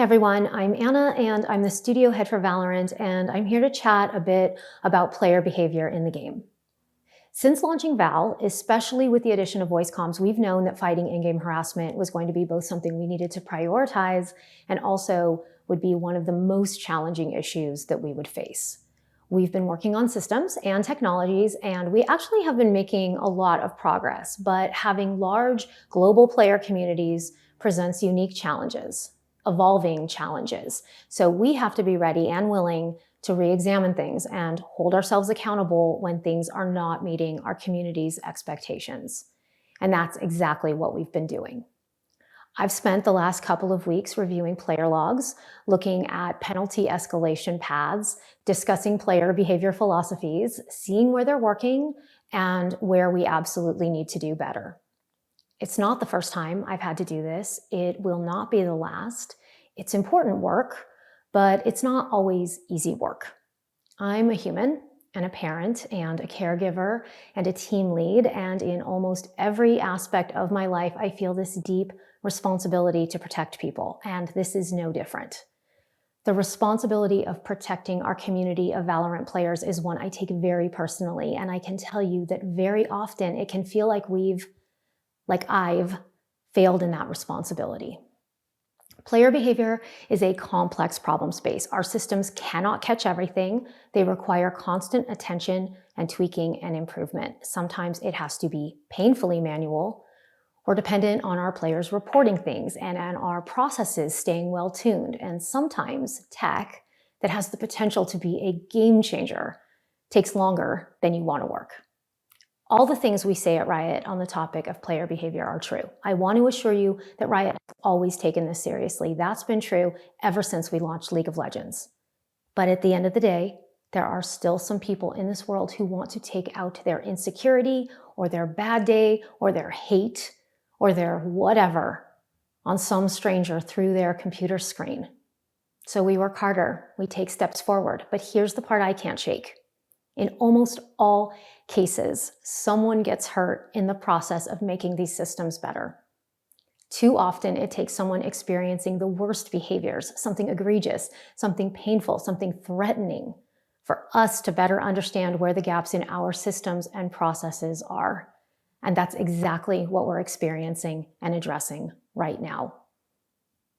Hey everyone, I'm Anna and I'm the studio head for VALORANT, and I'm here to chat a bit about player behavior in the game. Since launching Val, especially with the addition of voice comms, we've known that fighting in-game harassment was going to be both something we needed to prioritize and also would be one of the most challenging issues that we would face. We've been working on systems and technologies, and we actually have been making a lot of progress, but having large global player communities presents unique challenges, evolving challenges. So we have to be ready and willing to re-examine things and hold ourselves accountable when things are not meeting our community's expectations. And that's exactly what we've been doing. I've spent the last couple of weeks reviewing player logs, looking at penalty escalation paths, discussing player behavior philosophies, seeing where they're working and where we absolutely need to do better. It's not the first time I've had to do this. It will not be the last. It's important work, but it's not always easy work. I'm a human and a parent and a caregiver and a team lead, and in almost every aspect of my life, I feel this deep responsibility to protect people, and this is no different. The responsibility of protecting our community of VALORANT players is one I take very personally, and I can tell you that very often it can feel like I've failed in that responsibility. Player behavior is a complex problem space. Our systems cannot catch everything. They require constant attention and tweaking and improvement. Sometimes it has to be painfully manual or dependent on our players reporting things and on our processes staying well tuned. And sometimes tech that has the potential to be a game changer takes longer than you want to work. All the things we say at Riot on the topic of player behavior are true. I want to assure you that Riot has always taken this seriously. That's been true ever since we launched League of Legends. But at the end of the day, there are still some people in this world who want to take out their insecurity or their bad day or their hate or their whatever on some stranger through their computer screen. So we work harder, we take steps forward, but here's the part I can't shake. In almost all cases, someone gets hurt in the process of making these systems better. Too often, it takes someone experiencing the worst behaviors, something egregious, something painful, something threatening, for us to better understand where the gaps in our systems and processes are. And that's exactly what we're experiencing and addressing right now.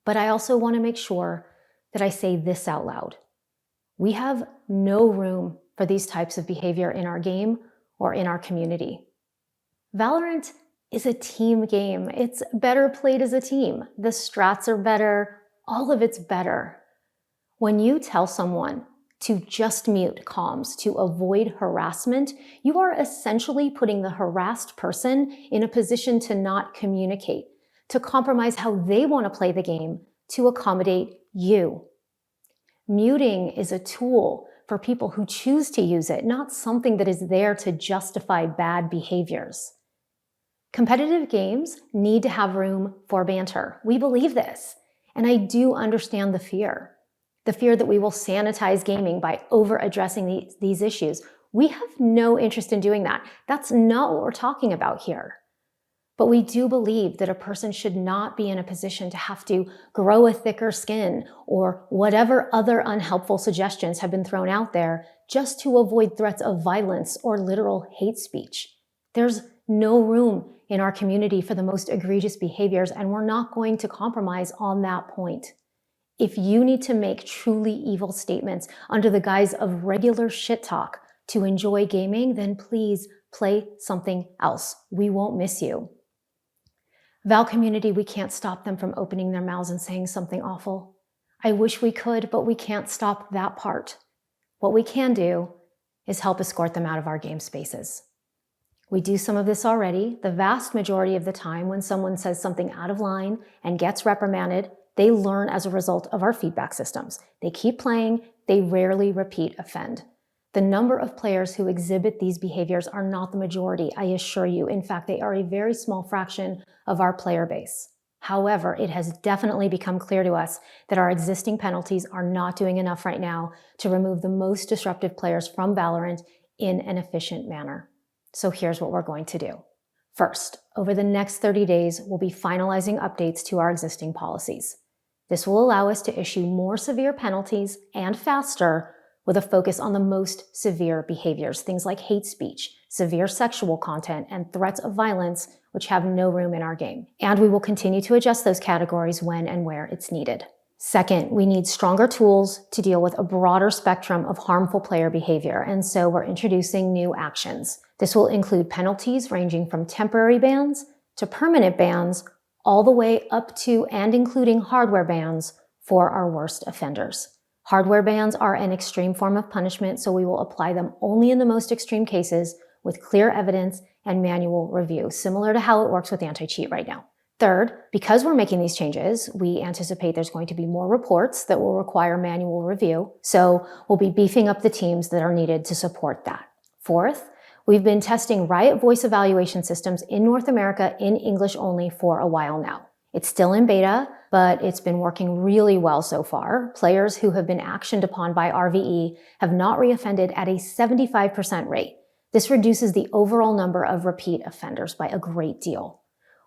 But I also want to make sure that I say this out loud. We have no room for these types of behavior in our game or in our community. VALORANT is a team game. It's better played as a team. The strats are better. All of it's better. When you tell someone to just mute comms to avoid harassment, you are essentially putting the harassed person in a position to not communicate, to compromise how they want to play the game, to accommodate you. Muting is a tool for people who choose to use it, not something that is there to justify bad behaviors. Competitive games need to have room for banter. We believe this, and I do understand the fear that we will sanitize gaming by over-addressing these issues. We have no interest in doing that. That's not what we're talking about here. But we do believe that a person should not be in a position to have to grow a thicker skin or whatever other unhelpful suggestions have been thrown out there just to avoid threats of violence or literal hate speech. There's no room in our community for the most egregious behaviors, and we're not going to compromise on that point. If you need to make truly evil statements under the guise of regular shit talk to enjoy gaming, then please play something else. We won't miss you. Val community, we can't stop them from opening their mouths and saying something awful. I wish we could, but we can't stop that part. What we can do is help escort them out of our game spaces. We do some of this already. The vast majority of the time when someone says something out of line and gets reprimanded, they learn as a result of our feedback systems. They keep playing, they rarely repeat offend. The number of players who exhibit these behaviors are not the majority, I assure you. In fact, they are a very small fraction of our player base. However, it has definitely become clear to us that our existing penalties are not doing enough right now to remove the most disruptive players from VALORANT in an efficient manner. So here's what we're going to do. First, over the next 30 days, we'll be finalizing updates to our existing policies. This will allow us to issue more severe penalties and faster, with a focus on the most severe behaviors, things like hate speech, severe sexual content, and threats of violence, which have no room in our game. And we will continue to adjust those categories when and where it's needed. Second, we need stronger tools to deal with a broader spectrum of harmful player behavior, and so we're introducing new actions. This will include penalties ranging from temporary bans to permanent bans, all the way up to and including hardware bans for our worst offenders. Hardware bans are an extreme form of punishment, so we will apply them only in the most extreme cases with clear evidence and manual review, similar to how it works with anti-cheat right now. Third, because we're making these changes, we anticipate there's going to be more reports that will require manual review, so we'll be beefing up the teams that are needed to support that. Fourth, we've been testing Riot voice evaluation systems in North America in English only for a while now. It's still in beta, but it's been working really well so far. Players who have been actioned upon by RVE have not reoffended at a 75% rate. This reduces the overall number of repeat offenders by a great deal.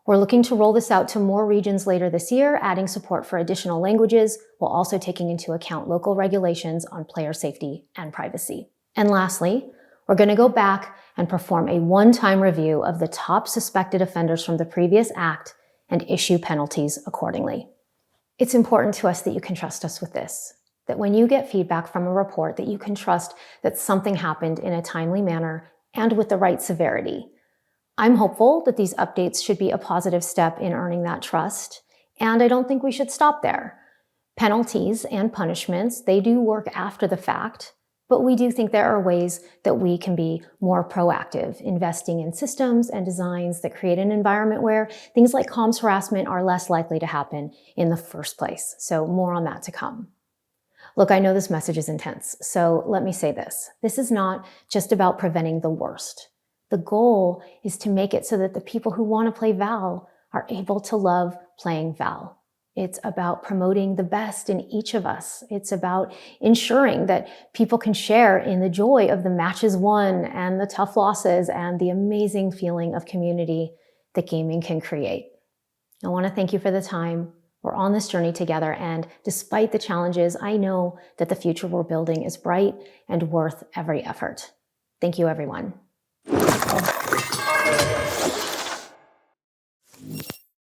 We're looking to roll this out to more regions later this year, adding support for additional languages, while also taking into account local regulations on player safety and privacy. And lastly, we're going to go back and perform a one-time review of the top suspected offenders from the previous act and issue penalties accordingly. It's important to us that you can trust us with this, that when you get feedback from a report, that you can trust that something happened in a timely manner and with the right severity. I'm hopeful that these updates should be a positive step in earning that trust, and I don't think we should stop there. Penalties and punishments, they do work after the fact, but we do think there are ways that we can be more proactive, investing in systems and designs that create an environment where things like comms harassment are less likely to happen in the first place. So more on that to come. Look, I know this message is intense, so let me say this. This is not just about preventing the worst. The goal is to make it so that the people who want to play Val are able to love playing Val. It's about promoting the best in each of us. It's about ensuring that people can share in the joy of the matches won and the tough losses and the amazing feeling of community that gaming can create. I want to thank you for the time. We're on this journey together, and despite the challenges, I know that the future we're building is bright and worth every effort. Thank you, everyone.